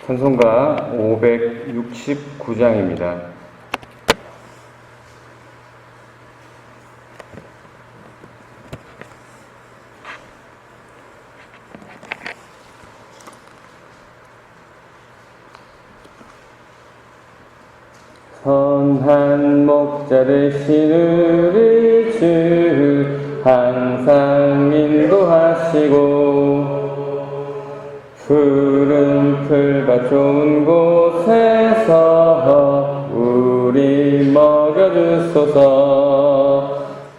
찬송가 569장입니다. 선한 목자 되신 우리 주 항상 인도하시고 푸른 풀밭 좋은 곳에서 우리 먹여주소서.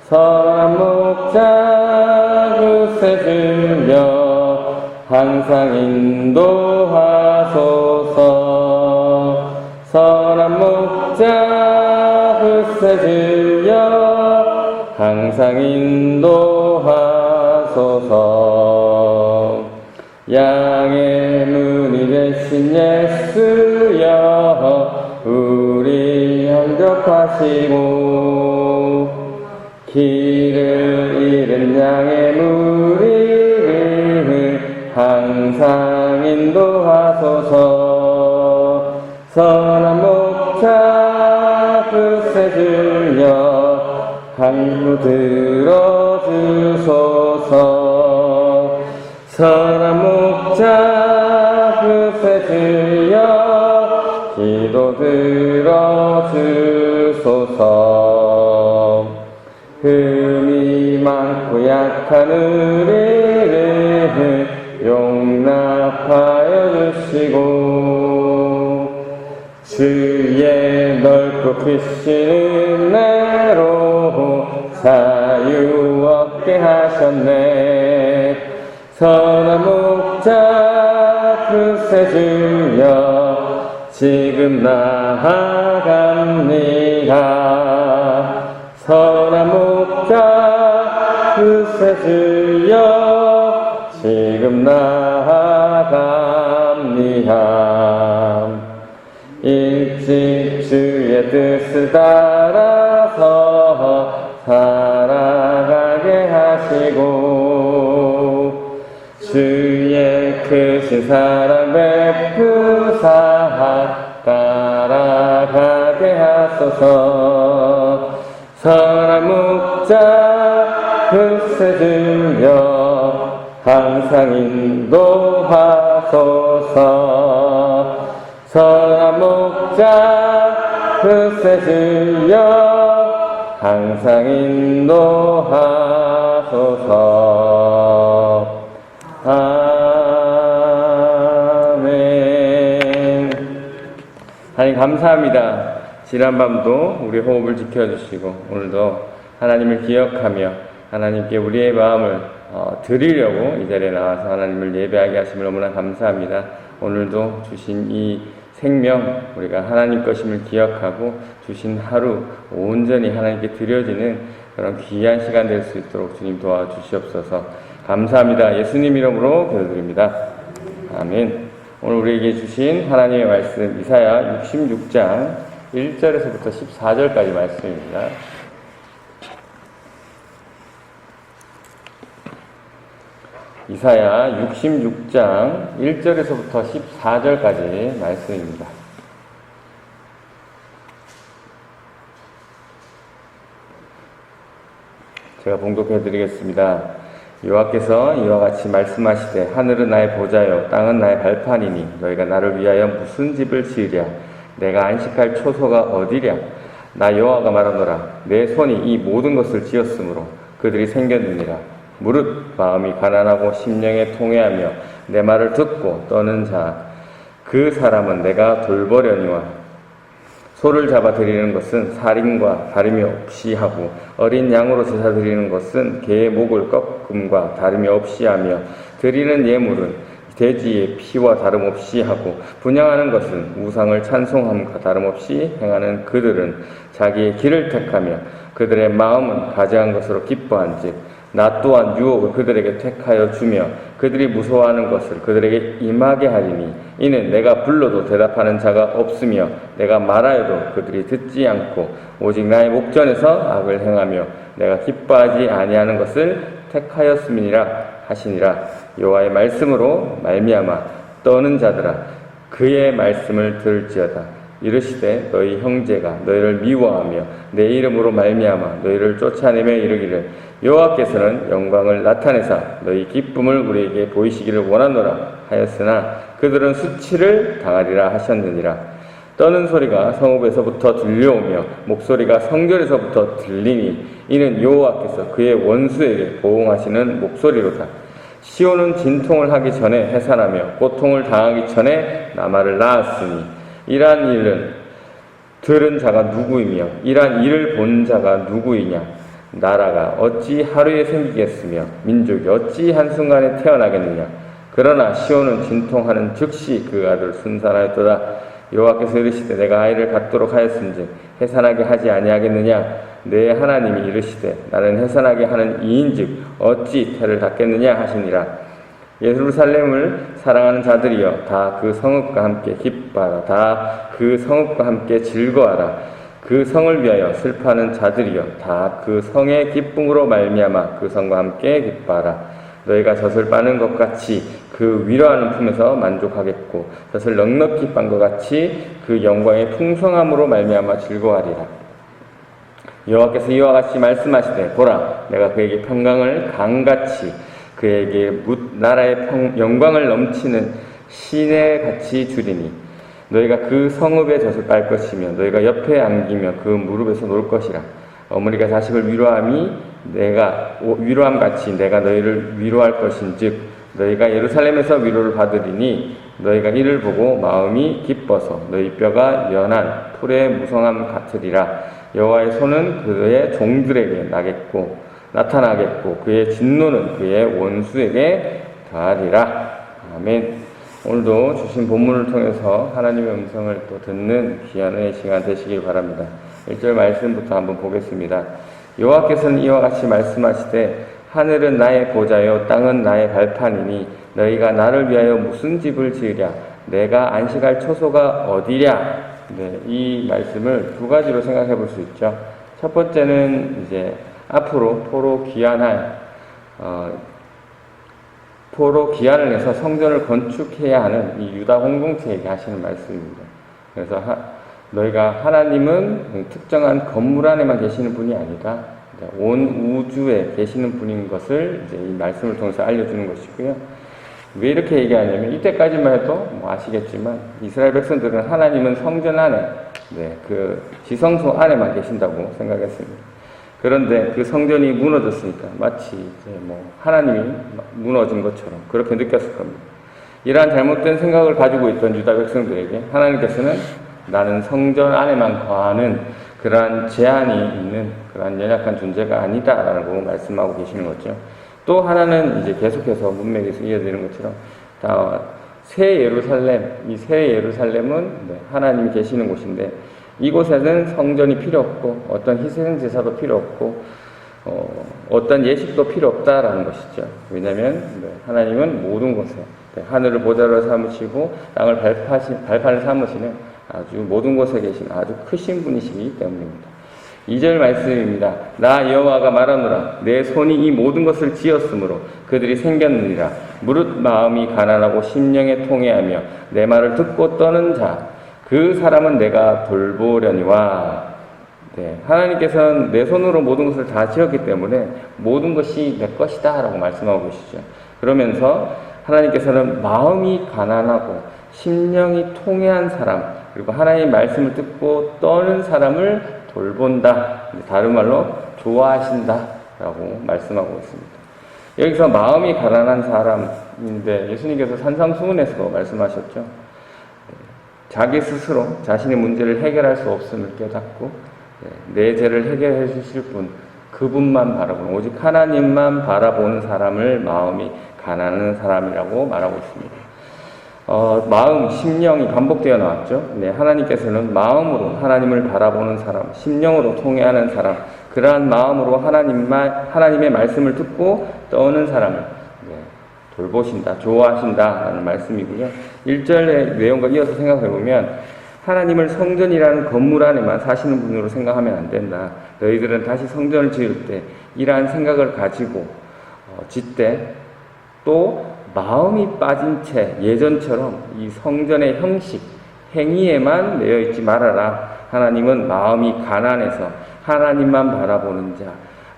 선한 목자 그새 주여 항상 인도하소서. 선한 목자 그새 주여 항상 인도하소서. 양의 문이 되신 예수여 우리 영접하시고 길을 잃은 양의 무리를 항상 인도하소서. 선한 목자 그새 주여 간구 들어주소서. 선한 목자 그새 주여 기도 들어주소서. 흠이 많고 약한 우리를 용납하여 주시고 주의 넓고 크신 은혜로 자유 얻게 하셨네. 선한 목자 그새 주여 지금 나아갑니다. 선한 목자 그새 주여 지금 나아갑니다. 일찍 주의 뜻을 따라서 살아가게 하시고 주의 크신 사랑 베푸사 따라가게 하소서. 선한 목자 그새 주여 항상 인도하소서. 선한 목자 그새 주여 항상 인도하소서. 아멘. 하나님 감사합니다. 지난 밤도 우리 호흡을 지켜주시고 오늘도 하나님을 기억하며 하나님께 우리의 마음을 드리려고 이 자리에 나와서 하나님을 예배하게 하심을 너무나 감사합니다. 오늘도 주신 이 생명 우리가 하나님 것임을 기억하고 주신 하루 온전히 하나님께 드려지는 그런 귀한 시간 될 수 있도록 주님 도와주시옵소서. 감사합니다. 예수님 이름으로 기도드립니다. 아멘. 오늘 우리에게 주신 하나님의 말씀 이사야 66장 1절에서부터 14절까지 말씀입니다. 이사야 66장 1절에서부터 14절까지 말씀입니다. 제가 봉독해 드리겠습니다. 여호와께서 이와 같이 말씀하시되 하늘은 나의 보좌요 땅은 나의 발판이니 너희가 나를 위하여 무슨 집을 지으랴. 내가 안식할 초소가 어디랴. 나 여호와가 말하노라. 내 손이 이 모든 것을 지었으므로 그들이 생겼느니라. 무릇 마음이 가난하고 심령에 통회하며 내 말을 듣고 떠는 자 그 사람은 내가 돌보려니와 소를 잡아 드리는 것은 살인과 다름이 없이 하고 어린 양으로 제사 드리는 것은 개의 목을 꺾음과 다름이 없이 하며 드리는 예물은 돼지의 피와 다름없이 하고 분향하는 것은 우상을 찬송함과 다름없이 행하는 그들은 자기의 길을 택하며 그들의 마음은 가증한 것으로 기뻐한즉 나 또한 유혹을 그들에게 택하여 주며 그들이 무서워하는 것을 그들에게 임하게 하리니 이는 내가 불러도 대답하는 자가 없으며 내가 말하여도 그들이 듣지 않고 오직 나의 목전에서 악을 행하며 내가 기뻐하지 아니하는 것을 택하였음이니라 하시니라. 여호와의 말씀으로 말미암아 떠는 자들아 그의 말씀을 들을지어다. 이르시되 너희 형제가 너희를 미워하며 내 이름으로 말미암아 너희를 쫓아내며 이르기를 여호와께서는 영광을 나타내사 너희 기쁨을 우리에게 보이시기를 원하노라 하였으나 그들은 수치를 당하리라 하셨느니라. 떠는 소리가 성읍에서부터 들려오며 목소리가 성결에서부터 들리니 이는 여호와께서 그의 원수에게 보응하시는 목소리로다. 시온은 진통을 하기 전에 해산하며 고통을 당하기 전에 나마를 낳았으니 이러한 일은 들은 자가 누구이며 이러한 일을 본 자가 누구이냐. 나라가 어찌 하루에 생기겠으며 민족이 어찌 한순간에 태어나겠느냐. 그러나 시온은 진통하는 즉시 그 아들 순산하였도다. 여호와께서 이르시되 내가 아이를 갖도록 하였은즉 해산하게 하지 아니하겠느냐. 내 하나님이 이르시되 나는 해산하게 하는 이인즉 어찌 태를 닫겠느냐 하시니라. 예루살렘을 사랑하는 자들이여 다 그 성읍과 함께 기뻐하라. 다 그 성읍과 함께 즐거워하라. 그 성을 위하여 슬퍼하는 자들이여 다 그 성의 기쁨으로 말미암아 그 성과 함께 기뻐하라. 너희가 젖을 빠는 것 같이 그 위로하는 품에서 만족하겠고 젖을 넉넉히 빤 것 같이 그 영광의 풍성함으로 말미암아 즐거워하리라. 여호와께서 이와 같이 말씀하시되 보라 내가 그에게 평강을 강같이 그에게 나라의 영광을 넘치는 시내 같이 주리니 너희가 그 성읍의 젖을 빨 것이며 너희가 옆에 안기며 그 무릎에서 놀 것이라. 어머니가 자식을 위로함 같이 내가 너희를 위로할 것인즉 너희가 예루살렘에서 위로를 받으리니 너희가 이를 보고 마음이 기뻐서 너희 뼈가 연한 풀의 무성함 같으리라. 여호와의 손은 그의 종들에게 나타나겠고 그의 진노는 그의 원수에게 가하리라. 아멘. 오늘도 주신 본문을 통해서 하나님의 음성을 또 듣는 귀한 은혜의 시간 되시길 바랍니다. 1절 말씀부터 한번 보겠습니다. 여호와께서는 이와 같이 말씀하시되 하늘은 나의 보좌요 땅은 나의 발판이니 너희가 나를 위하여 무슨 집을 지으랴. 내가 안식할 초소가 어디랴. 네, 이 말씀을 두 가지로 생각해 볼 수 있죠. 첫 번째는 이제 앞으로 포로 기한을 내서 성전을 건축해야 하는 이 유다 공동체에게 하시는 말씀입니다. 그래서 너희가 하나님은 특정한 건물 안에만 계시는 분이 아니라 온 우주에 계시는 분인 것을 이제 이 말씀을 통해서 알려주는 것이고요. 왜 이렇게 얘기하냐면 이때까지만 해도 아시겠지만 이스라엘 백성들은 하나님은 성전 안에 그 지성소 안에만 계신다고 생각했습니다. 그런데 그 성전이 무너졌으니까 마치 이제 하나님이 무너진 것처럼 그렇게 느꼈을 겁니다. 이러한 잘못된 생각을 가지고 있던 유다 백성들에게 하나님께서는 나는 성전 안에만 거하는 그러한 제한이 있는 그러한 연약한 존재가 아니다라고 말씀하고 계시는 거죠. 또 하나는 이제 계속해서 문맥에서 이어지는 것처럼 새 예루살렘, 이 새 예루살렘은 하나님이 계시는 곳인데 이곳에는 성전이 필요 없고 어떤 희생 제사도 필요 없고 어떤 예식도 필요 없다라는 것이죠. 왜냐하면 하나님은 모든 곳에 하늘을 보좌로 삼으시고 땅을 발판을 삼으시는 아주 모든 곳에 계신 아주 크신 분이시기 때문입니다. 2절 말씀입니다. 나 여호와가 말하노라. 내 손이 이 모든 것을 지었으므로 그들이 생겼느니라. 무릇 마음이 가난하고 심령에 통회하며 내 말을 듣고 떠는 자 그 사람은 내가 돌보려니와. 하나님께서는 내 손으로 모든 것을 다 지었기 때문에 모든 것이 내 것이다 라고 말씀하고 계시죠. 그러면서 하나님께서는 마음이 가난하고 심령이 통회한 사람 그리고 하나님의 말씀을 듣고 떠는 사람을 돌본다. 다른 말로 좋아하신다 라고 말씀하고 있습니다. 여기서 마음이 가난한 사람인데 예수님께서 산상수훈에서 말씀하셨죠. 자기 스스로 자신의 문제를 해결할 수 없음을 깨닫고 내 죄를 해결해 주실 분 그분만 바라보는 오직 하나님만 바라보는 사람을 마음이 가난한 사람이라고 말하고 있습니다. 마음, 심령이 반복되어 나왔죠. 하나님께서는 마음으로 하나님을 바라보는 사람, 심령으로 통회하는 사람, 그러한 마음으로 하나님의 말씀을 듣고 떠오는 사람을 돌보신다, 좋아하신다라는 말씀이고요. 1절의 내용과 이어서 생각해보면 하나님을 성전이라는 건물 안에만 사시는 분으로 생각하면 안 된다. 너희들은 다시 성전을 지을 때 이러한 생각을 가지고 짓되 또 마음이 빠진 채 예전처럼 이 성전의 형식, 행위에만 매여 있지 말아라. 하나님은 마음이 가난해서 하나님만 바라보는 자,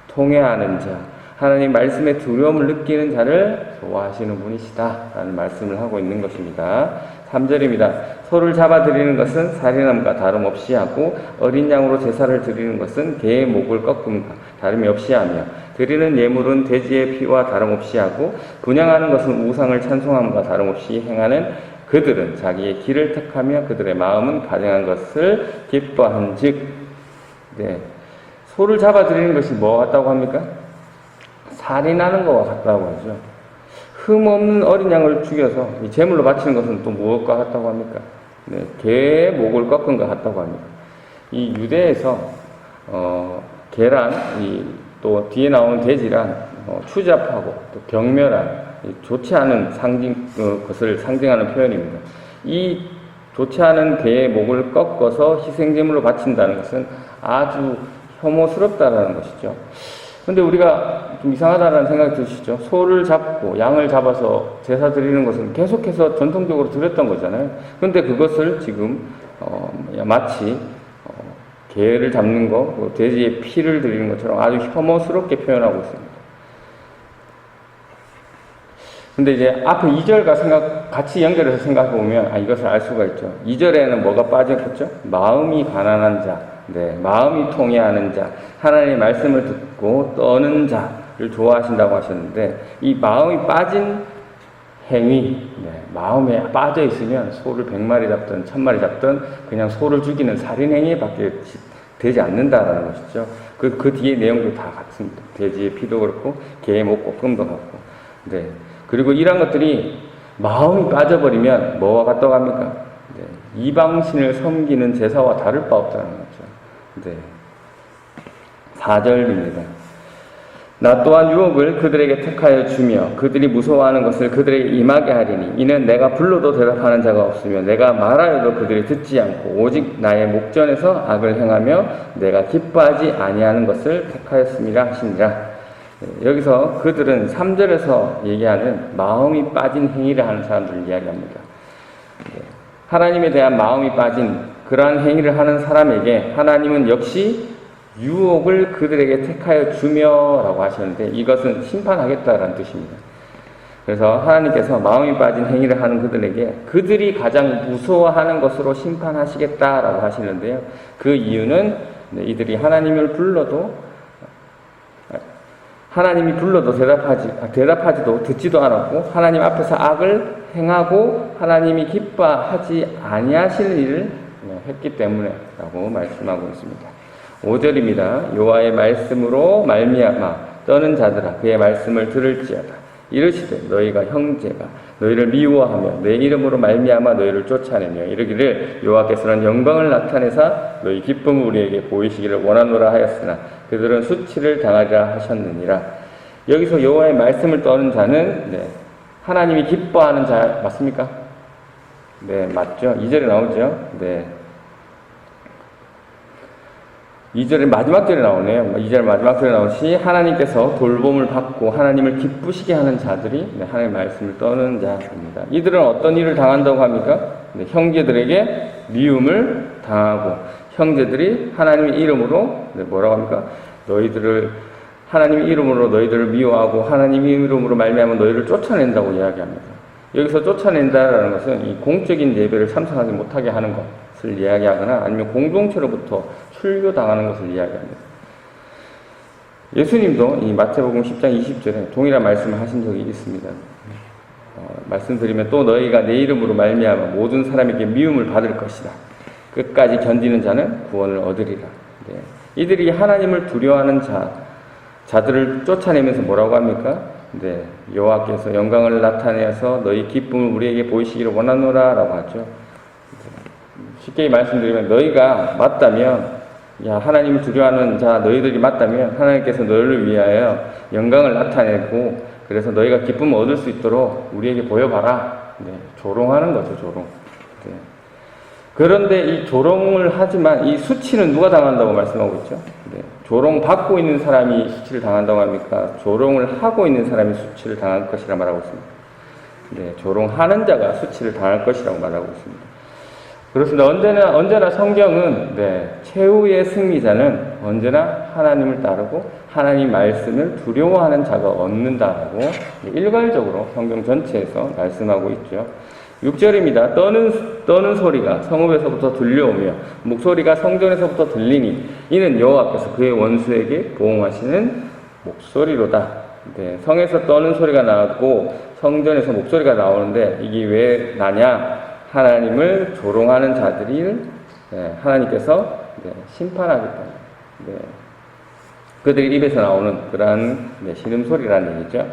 통회하는 자, 하나님 말씀에 두려움을 느끼는 자를 좋아하시는 분이시다 라는 말씀을 하고 있는 것입니다. 3절입니다. 소를 잡아드리는 것은 살인함과 다름없이 하고 어린 양으로 제사를 드리는 것은 개의 목을 꺾음과 다름이 없이 하며 드리는 예물은 돼지의 피와 다름없이 하고 분향하는 것은 우상을 찬송함과 다름없이 행하는 그들은 자기의 길을 택하며 그들의 마음은 가증한 것을 기뻐한즉. 네. 소를 잡아드리는 것이 뭐 같다고 합니까? 살인하는 것과 같다고 하죠. 흠없는 어린 양을 죽여서 제물로 바치는 것은 또 무엇과 같다고 합니까? 네, 개의 목을 꺾은 것 같다고 합니다. 이 유대에서 개란, 또 뒤에 나오는 돼지란 추잡하고 또 경멸한 좋지 않은 것을 상징하는 표현입니다. 이 좋지 않은 개의 목을 꺾어서 희생제물로 바친다는 것은 아주 혐오스럽다라는 것이죠. 근데 우리가 좀 이상하다는 생각이 드시죠? 소를 잡고 양을 잡아서 제사 드리는 것은 계속해서 전통적으로 드렸던 거잖아요. 근데 그것을 지금 마치 개를 잡는 거, 돼지의 피를 드리는 것처럼 아주 혐오스럽게 표현하고 있습니다. 근데 이제 앞에 2절과 같이 연결해서 생각해 보면 이것을 알 수가 있죠. 2절에는 뭐가 빠졌겠죠? 마음이 가난한 자. 네, 마음이 통회하는 자, 하나님의 말씀을 듣고 떠는 자를 좋아하신다고 하셨는데, 이 마음이 빠진 행위, 마음에 빠져 있으면 소를 100마리 잡든 1000마리 잡든 그냥 소를 죽이는 살인 행위밖에 되지 않는다라는 것이죠. 그 뒤에 내용도 다 같습니다. 돼지의 피도 그렇고 개의 목 꺾음도 같고. 네. 그리고 이런 것들이 마음이 빠져버리면 뭐와 같다고 합니까? 네. 이방신을 섬기는 제사와 다를 바 없다는 거죠. 네. 4절입니다. 나 또한 유혹을 그들에게 택하여 주며 그들이 무서워하는 것을 그들에게 임하게 하리니 이는 내가 불러도 대답하는 자가 없으며 내가 말하여도 그들이 듣지 않고 오직 나의 목전에서 악을 행하며 내가 기뻐하지 아니하는 것을 택하였음이라 하시니라. 여기서 그들은 3절에서 얘기하는 마음이 빠진 행위를 하는 사람들을 이야기합니다. 하나님에 대한 마음이 빠진 그러한 행위를 하는 사람에게 하나님은 역시 유혹을 그들에게 택하여 주며 라고 하셨는데 이것은 심판하겠다라는 뜻입니다. 그래서 하나님께서 마음이 빠진 행위를 하는 그들에게 그들이 가장 무서워하는 것으로 심판하시겠다라고 하시는데요. 그 이유는 이들이 하나님이 불러도 대답하지도 듣지도 않았고 하나님 앞에서 악을 행하고 하나님이 기뻐하지 아니하실 일을 했기 때문에 라고 말씀하고 있습니다. 5절입니다. 여호와의 말씀으로 말미암아 떠는 자들아 그의 말씀을 들을지어다. 이르시되 너희가 형제가 너희를 미워하며 내 이름으로 말미암아 너희를 쫓아내며 이르기를 여호와께서는 영광을 나타내사 너희 기쁨을 우리에게 보이시기를 원하노라 하였으나 그들은 수치를 당하리라 하셨느니라. 여기서 여호와의 말씀을 떠는 자는 하나님이 기뻐하는 자 맞습니까? 네, 맞죠. 2절에 나오죠. 네. 2절의 마지막 절에 나오네요. 2절 마지막 절에 나오시 하나님께서 돌봄을 받고 하나님을 기쁘시게 하는 자들이 하나님의 말씀을 떠는 자입니다. 이들은 어떤 일을 당한다고 합니까? 형제들에게 미움을 당하고 형제들이 하나님의 이름으로 뭐라고 합니까? 하나님의 이름으로 너희들을 미워하고 하나님의 이름으로 말미암아 너희를 쫓아낸다고 이야기합니다. 여기서 쫓아낸다라는 것은 이 공적인 예배를 참석하지 못하게 하는 것을 이야기하거나 아니면 공동체로부터 출교당하는 것을 이야기합니다. 예수님도 이 마태복음 10장 20절에 동일한 말씀을 하신 적이 있습니다. 말씀드리면 또 너희가 내 이름으로 말미암아 모든 사람에게 미움을 받을 것이다. 끝까지 견디는 자는 구원을 얻으리라. 네. 이들이 하나님을 두려워하는 자들을 쫓아내면서 뭐라고 합니까? 네, 여호와께서 영광을 나타내서 너희 기쁨을 우리에게 보이시기를 원하노라 라고 하죠. 쉽게 말씀드리면 너희가 맞다면 하나님을 두려워하는 자 너희들이 맞다면 하나님께서 너희를 위하여 영광을 나타내고 그래서 너희가 기쁨을 얻을 수 있도록 우리에게 보여봐라. 네, 조롱하는 거죠. 조롱. 네. 그런데 이 조롱을 하지만 이 수치는 누가 당한다고 말씀하고 있죠? 네. 조롱 받고 있는 사람이 수치를 당한다고 합니까? 조롱을 하고 있는 사람이 수치를 당할 것이라 말하고 있습니다. 네, 조롱하는 자가 수치를 당할 것이라고 말하고 있습니다. 그렇습니다. 언제나 성경은 최후의 승리자는 언제나 하나님을 따르고 하나님 말씀을 두려워하는 자가 얻는다라고 일괄적으로 성경 전체에서 말씀하고 있죠. 6절입니다. 떠는 소리가 성읍에서부터 들려오며 목소리가 성전에서부터 들리니 이는 여호와께서 그의 원수에게 보응하시는 목소리로다. 성에서 떠는 소리가 나고 성전에서 목소리가 나오는데 이게 왜 나냐? 하나님을 조롱하는 자들을 하나님께서 심판하겠다. 그들의 입에서 나오는 그러한 신음소리라는 얘기죠.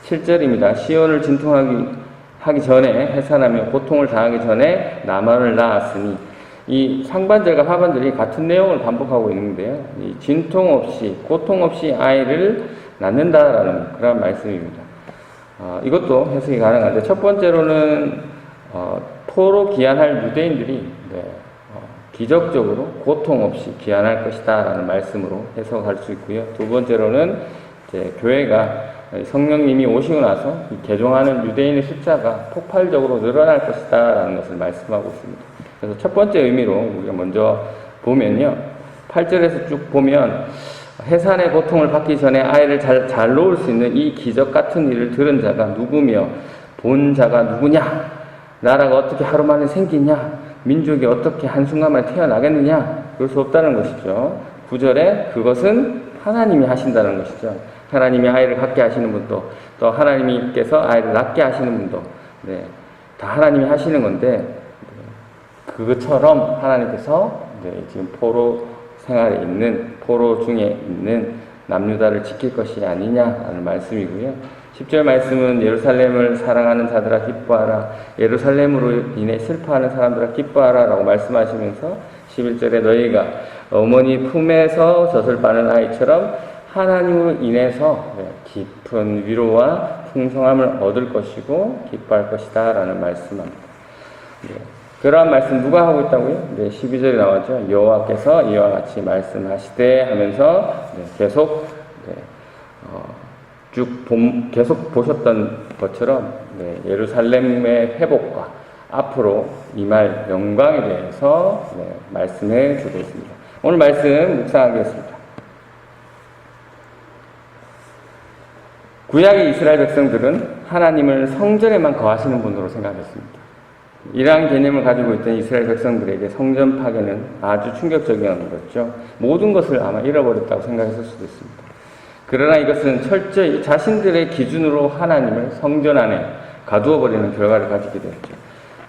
7절입니다. 시온을 진통하기 전에 해산하며 고통을 당하기 전에 나만을 낳았으니 이 상반절과 하반절이 같은 내용을 반복하고 있는데요. 이 진통 없이 고통 없이 아이를 낳는다라는 그런 말씀입니다. 이것도 해석이 가능한데 첫 번째로는 포로 귀환할 유대인들이 기적적으로 고통 없이 귀환할 것이다 라는 말씀으로 해석할 수 있고요. 두 번째로는 이제 교회가 성령님이 오시고 나서 개종하는 유대인의 숫자가 폭발적으로 늘어날 것이다 라는 것을 말씀하고 있습니다. 그래서 첫 번째 의미로 우리가 먼저 보면요. 8절에서 쭉 보면 해산의 고통을 받기 전에 아이를 잘 놓을 수 있는 이 기적 같은 일을 들은 자가 누구며 본 자가 누구냐? 나라가 어떻게 하루 만에 생기냐? 민족이 어떻게 한순간 만에 태어나겠느냐? 그럴 수 없다는 것이죠. 9절에 그것은 하나님이 하신다는 것이죠. 하나님이 아이를 갖게 하시는 분도 또 하나님께서 아이를 낳게 하시는 분도 다 하나님이 하시는 건데 그것처럼 하나님께서 지금 포로 생활에 있는 포로 중에 있는 남유다를 지킬 것이 아니냐라는 말씀이고요. 10절 말씀은 예루살렘을 사랑하는 자들아 기뻐하라. 예루살렘으로 인해 슬퍼하는 사람들아 기뻐하라 라고 말씀하시면서 11절에 너희가 어머니 품에서 젖을 빠는 아이처럼 하나님으로 인해서 깊은 위로와 풍성함을 얻을 것이고 기뻐할 것이다 라는 말씀합니다. 그러한 말씀 누가 하고 있다고요? 12절에 나왔죠. 여호와께서 이와 같이 말씀하시되 하면서 계속 계속 보셨던 것처럼 예루살렘의 회복과 앞으로 임할 영광에 대해서 말씀해 주고 있습니다. 오늘 말씀 묵상하겠습니다. 구약의 이스라엘 백성들은 하나님을 성전에만 거하시는 분으로 생각했습니다. 이러한 개념을 가지고 있던 이스라엘 백성들에게 성전 파괴는 아주 충격적이었죠. 모든 것을 아마 잃어버렸다고 생각했을 수도 있습니다. 그러나 이것은 철저히 자신들의 기준으로 하나님을 성전 안에 가두어버리는 결과를 가지게 되었죠.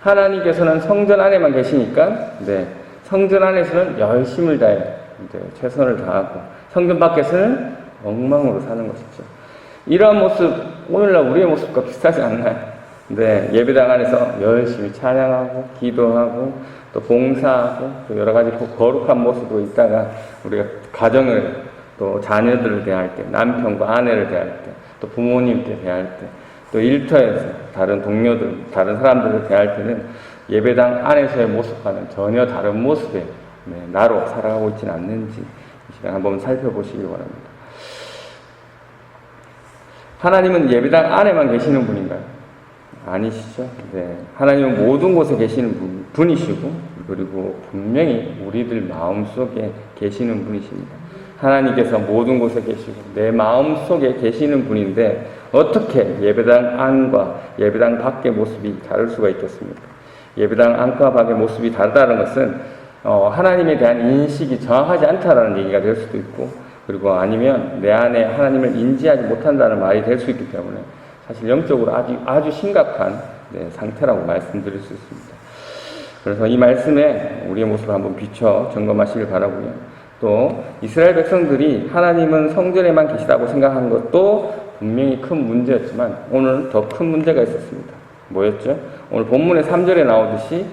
하나님께서는 성전 안에만 계시니까 성전 안에서는 열심을 다해 최선을 다하고 성전 밖에서는 엉망으로 사는 것이죠. 이러한 모습 오늘날 우리의 모습과 비슷하지 않나요? 예배당 안에서 열심히 찬양하고 기도하고 또 봉사하고 또 여러 가지 거룩한 모습으로 있다가 우리가 가정을 또 자녀들을 대할 때, 남편과 아내를 대할 때, 또 부모님께 대할 때, 또 일터에서 다른 동료들, 다른 사람들을 대할 때는 예배당 안에서의 모습과는 전혀 다른 모습의 나로 살아가고 있지는 않는지 이 시간 한번 살펴보시기 바랍니다. 하나님은 예배당 안에만 계시는 분인가요? 아니시죠. 하나님은 모든 곳에 계시는 분이시고 그리고 분명히 우리들 마음속에 계시는 분이십니다. 하나님께서 모든 곳에 계시고 내 마음속에 계시는 분인데 어떻게 예배당 안과 예배당 밖의 모습이 다를 수가 있겠습니까? 예배당 안과 밖의 모습이 다르다는 것은 하나님에 대한 인식이 정확하지 않다라는 얘기가 될 수도 있고 그리고 아니면 내 안에 하나님을 인지하지 못한다는 말이 될 수 있기 때문에 사실 영적으로 아주 심각한 상태라고 말씀드릴 수 있습니다. 그래서 이 말씀에 우리의 모습을 한번 비춰 점검하시길 바라고요. 또 이스라엘 백성들이 하나님은 성전에만 계시다고 생각한 것도 분명히 큰 문제였지만 오늘 더 큰 문제가 있었습니다. 뭐였죠? 오늘 본문의 3절에 나오듯이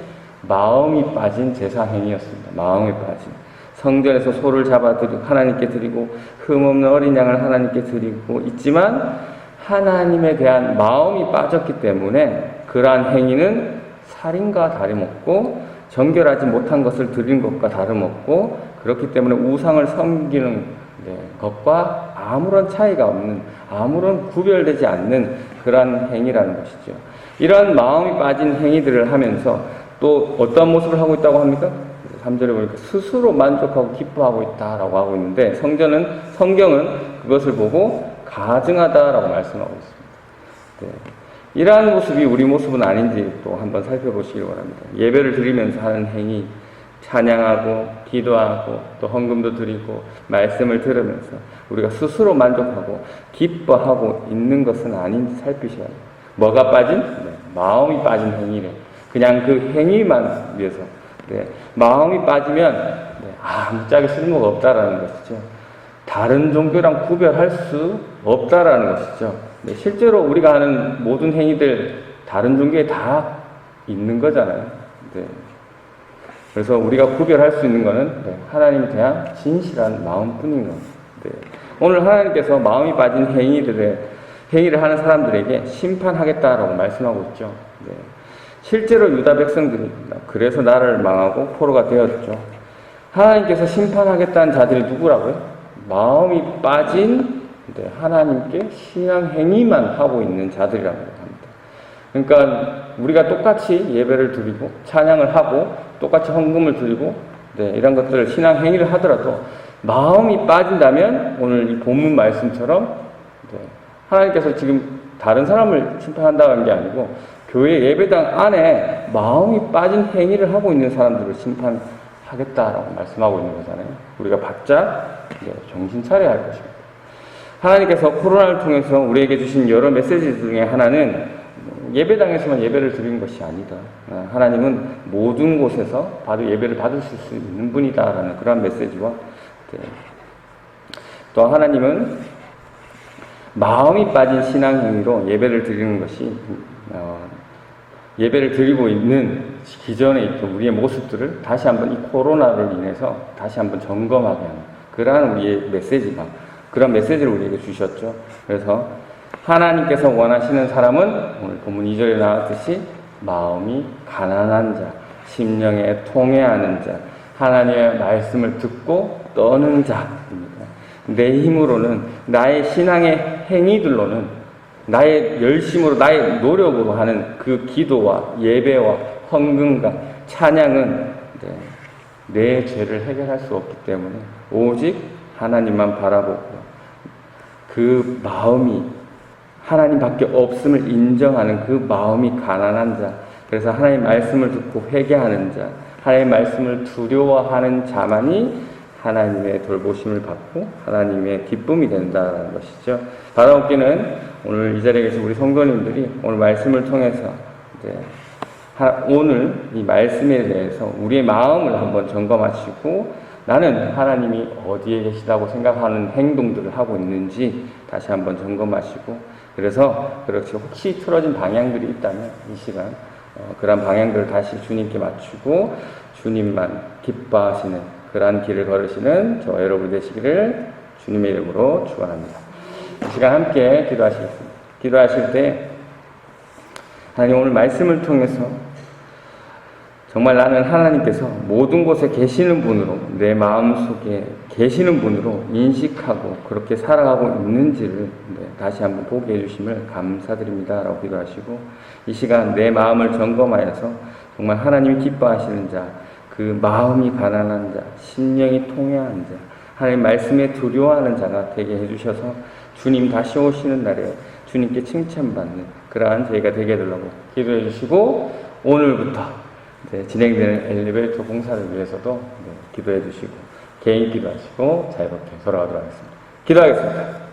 마음이 빠진 제사 행위였습니다. 마음이 빠진. 성전에서 소를 잡아 하나님께 드리고 흠없는 어린 양을 하나님께 드리고 있지만 하나님에 대한 마음이 빠졌기 때문에 그러한 행위는 살인과 다름없고 정결하지 못한 것을 드린 것과 다름없고 그렇기 때문에 우상을 섬기는 것과 아무런 차이가 없는 아무런 구별되지 않는 그러한 행위라는 것이죠. 이런 마음이 빠진 행위들을 하면서 또 어떤 모습을 하고 있다고 합니까? 3절에 보니까 스스로 만족하고 기뻐하고 있다라고 하고 있는데 성경은 그것을 보고 가증하다라고 말씀하고 있습니다. 네. 이러한 모습이 우리 모습은 아닌지 또 한번 살펴보시기 바랍니다. 예배를 드리면서 하는 행위, 찬양하고 기도하고 또 헌금도 드리고 말씀을 들으면서 우리가 스스로 만족하고 기뻐하고 있는 것은 아닌지 살피셔야 해요. 뭐가 빠진? 네. 마음이 빠진 행위래. 그냥 그 행위만 위해서. 네. 마음이 빠지면 네. 아무짝에 쓸모가 없다라는 것이죠. 다른 종교랑 구별할 수 없다라는 것이죠. 네. 실제로 우리가 하는 모든 행위들 다른 종교에 다 있는 거잖아요. 네. 그래서 우리가 구별할 수 있는 것은 네. 하나님에 대한 진실한 마음뿐인 겁니다. 네. 오늘 하나님께서 마음이 빠진 행위를 하는 사람들에게 심판하겠다라고 말씀하고 있죠. 네. 실제로 유다 백성들이 그래서 나라를 망하고 포로가 되었죠. 하나님께서 심판하겠다는 자들이 누구라고요? 마음이 빠진 하나님께 신앙 행위만 하고 있는 자들이라고 합니다. 그러니까 우리가 똑같이 예배를 드리고 찬양을 하고 똑같이 헌금을 드리고 이런 것들을 신앙 행위를 하더라도 마음이 빠진다면 오늘 이 본문 말씀처럼 하나님께서 지금 다른 사람을 심판한다는 게 아니고 교회 예배당 안에 마음이 빠진 행위를 하고 있는 사람들을 심판하겠다라고 말씀하고 있는 거잖아요. 우리가 바짝 정신 차려야 할 것입니다. 하나님께서 코로나를 통해서 우리에게 주신 여러 메시지 중에 하나는 예배당에서만 예배를 드리는 것이 아니다. 하나님은 모든 곳에서 예배를 받으실 수 있는 분이다라는 그런 메시지와 또 하나님은 마음이 빠진 신앙 행위로 예배를 드리는 것이 예배를 드리고 있는 기존에 있던 우리의 모습들을 다시 한번 이 코로나로 인해서 다시 한번 점검하게 하는 그러한 우리의 메시지가 그런 메시지를 우리에게 주셨죠. 그래서 하나님께서 원하시는 사람은 오늘 본문 2절에 나왔듯이 마음이 가난한 자, 심령에 통회하는 자, 하나님의 말씀을 듣고 떠는 자입니다. 내 힘으로는 나의 신앙의 행위들로는 나의 열심으로 나의 노력으로 하는 그 기도와 예배와 헌금과 찬양은 내 죄를 해결할 수 없기 때문에 오직 하나님만 바라보고 그 마음이 하나님밖에 없음을 인정하는 그 마음이 가난한 자, 그래서 하나님 말씀을 듣고 회개하는 자, 하나님 말씀을 두려워하는 자만이 하나님의 돌보심을 받고 하나님의 기쁨이 된다는 것이죠. 바라옵기는 오늘 이 자리에 계신 우리 성도님들이 오늘 말씀을 통해서 오늘 이 말씀에 대해서 우리의 마음을 한번 점검하시고 나는 하나님이 어디에 계시다고 생각하는 행동들을 하고 있는지 다시 한번 점검하시고 그래서 그렇지 혹시 틀어진 방향들이 있다면 이 시간 그런 방향들을 다시 주님께 맞추고 주님만 기뻐하시는 그러한 길을 걸으시는 저와 여러분 되시기를 주님의 이름으로 축원합니다. 이 시간 함께 기도하시겠습니다. 기도하실 때 하나님 오늘 말씀을 통해서 정말 나는 하나님께서 모든 곳에 계시는 분으로 내 마음속에 계시는 분으로 인식하고 그렇게 살아가고 있는지를 다시 한번 보게 해주심을 감사드립니다 라고 기도하시고 이 시간 내 마음을 점검하여서 정말 하나님이 기뻐하시는 자, 그 마음이 가난한 자, 심령이 통회한 자, 하나님 말씀에 두려워하는 자가 되게 해주셔서 주님 다시 오시는 날에 주님께 칭찬받는 그러한 저희가 되게 해달라고 기도해 주시고 오늘부터 진행되는 엘리베이터 공사를 위해서도 기도해 주시고 개인 기도하시고 자유롭게 돌아가도록 하겠습니다. 기도하겠습니다.